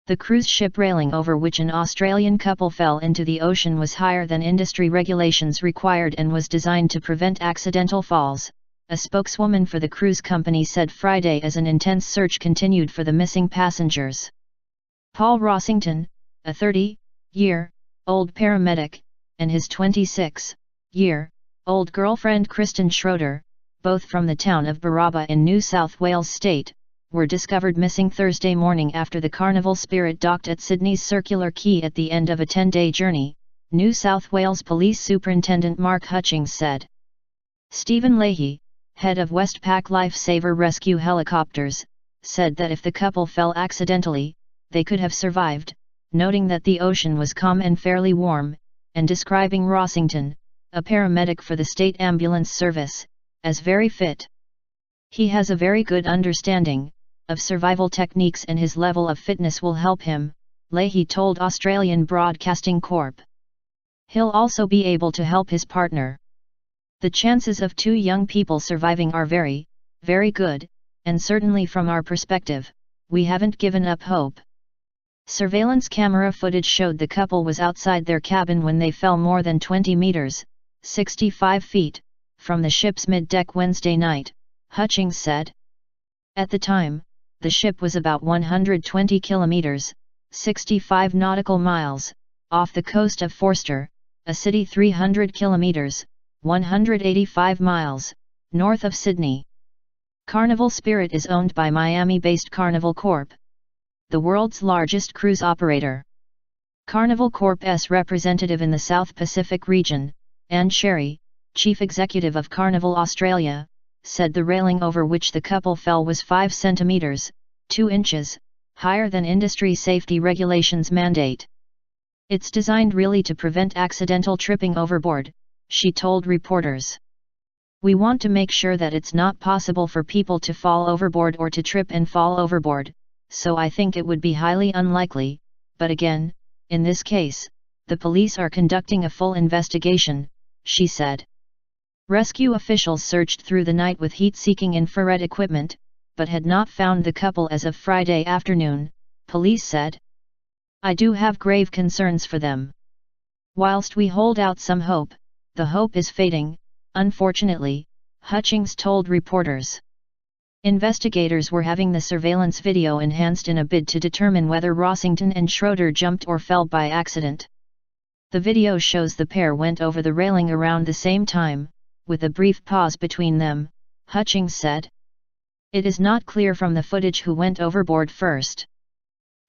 The cruise ship railing over which an Australian couple fell into the ocean was higher than industry regulations required and was designed to prevent accidental falls, a spokeswoman for the cruise company said Friday as an intense search continued for the missing passengers. Paul Rossington, a 30-year-old paramedic, and his 26-year-old girlfriend Kristen Schroder, both from the town of Barraba in New South Wales state, were discovered missing Thursday morning after the Carnival Spirit docked at Sydney's Circular Quay at the end of a 10-day journey, New South Wales Police Superintendent Mark Hutchings said. Stephen Leahy, head of Westpac Lifesaver Rescue Helicopters, said that if the couple fell accidentally, they could have survived, noting that the ocean was calm and fairly warm, and describing Rossington, a paramedic for the state ambulance service, as very fit. He has a very good understanding of survival techniques and his level of fitness will help him, Leahy told Australian Broadcasting Corp. He'll also be able to help his partner. The chances of two young people surviving are very, very good, and certainly from our perspective, we haven't given up hope. Surveillance camera footage showed the couple was outside their cabin when they fell more than 20 meters, 65 feet, from the ship's mid-deck Wednesday night, Hutchings said. At the time, the ship was about 120 kilometers, 65 nautical miles, off the coast of Forster, a city 300 kilometers, 185 miles, north of Sydney. Carnival Spirit is owned by Miami-based Carnival Corp, the world's largest cruise operator. Carnival Corp's representative in the South Pacific region, Anne Sherry, chief executive of Carnival Australia, said the railing over which the couple fell was 5 centimeters, 2 inches, higher than industry safety regulations mandate. It's designed really to prevent accidental tripping overboard, she told reporters. We want to make sure that it's not possible for people to fall overboard or to trip and fall overboard, so I think it would be highly unlikely, but again, in this case, the police are conducting a full investigation, she said. Rescue officials searched through the night with heat-seeking infrared equipment, but had not found the couple as of Friday afternoon, police said. I do have grave concerns for them. Whilst we hold out some hope, the hope is fading, unfortunately, Hutchings told reporters. Investigators were having the surveillance video enhanced in a bid to determine whether Rossington and Schroder jumped or fell by accident. The video shows the pair went over the railing around the same time, with a brief pause between them, Hutchings said. It is not clear from the footage who went overboard first.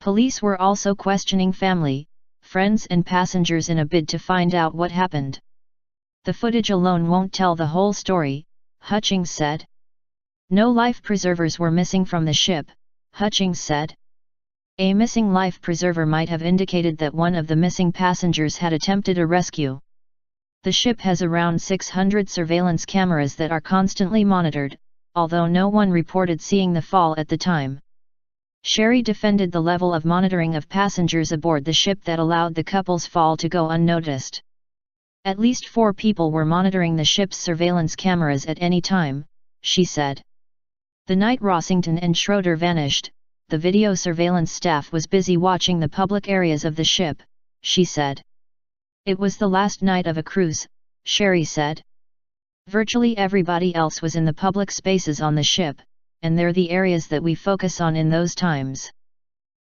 Police were also questioning family, friends and passengers in a bid to find out what happened. The footage alone won't tell the whole story, Hutchings said. No life preservers were missing from the ship, Hutchings said. A missing life preserver might have indicated that one of the missing passengers had attempted a rescue. The ship has around 600 surveillance cameras that are constantly monitored, although no one reported seeing the fall at the time. Sherry defended the level of monitoring of passengers aboard the ship that allowed the couple's fall to go unnoticed. At least 4 people were monitoring the ship's surveillance cameras at any time, she said. The night Rossington and Schroder vanished, the video surveillance staff was busy watching the public areas of the ship, she said. It was the last night of a cruise, Sherry said. Virtually everybody else was in the public spaces on the ship, and they're the areas that we focus on in those times.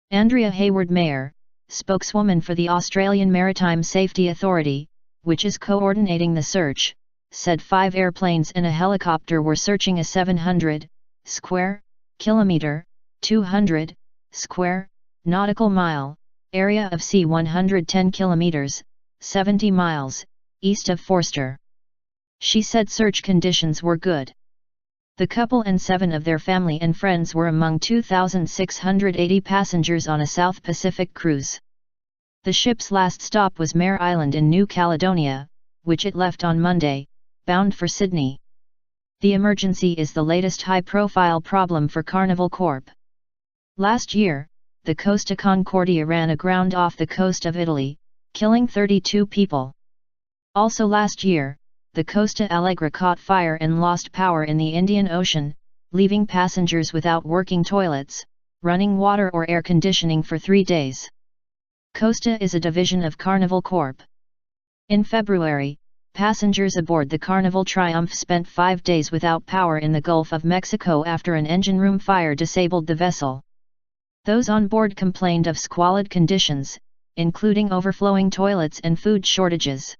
Andrea Hayward-Mayer, spokeswoman for the Australian Maritime Safety Authority, which is coordinating the search, said 5 airplanes and a helicopter were searching a 700 square kilometer, 200 square nautical mile area of sea 110 kilometers, 70 miles, east of Forster. She said search conditions were good. The couple and 7 of their family and friends were among 2,680 passengers on a South Pacific cruise. The ship's last stop was Mare Island in New Caledonia, which it left on Monday, bound for Sydney. The emergency is the latest high-profile problem for Carnival Corp. Last year, the Costa Concordia ran aground off the coast of Italy, killing 32 people. Also last year, the Costa Allegra caught fire and lost power in the Indian Ocean, leaving passengers without working toilets, running water or air conditioning for 3 days. Costa is a division of Carnival Corp. In February, passengers aboard the Carnival Triumph spent 5 days without power in the Gulf of Mexico after an engine room fire disabled the vessel. Those on board complained of squalid conditions, including overflowing toilets and food shortages.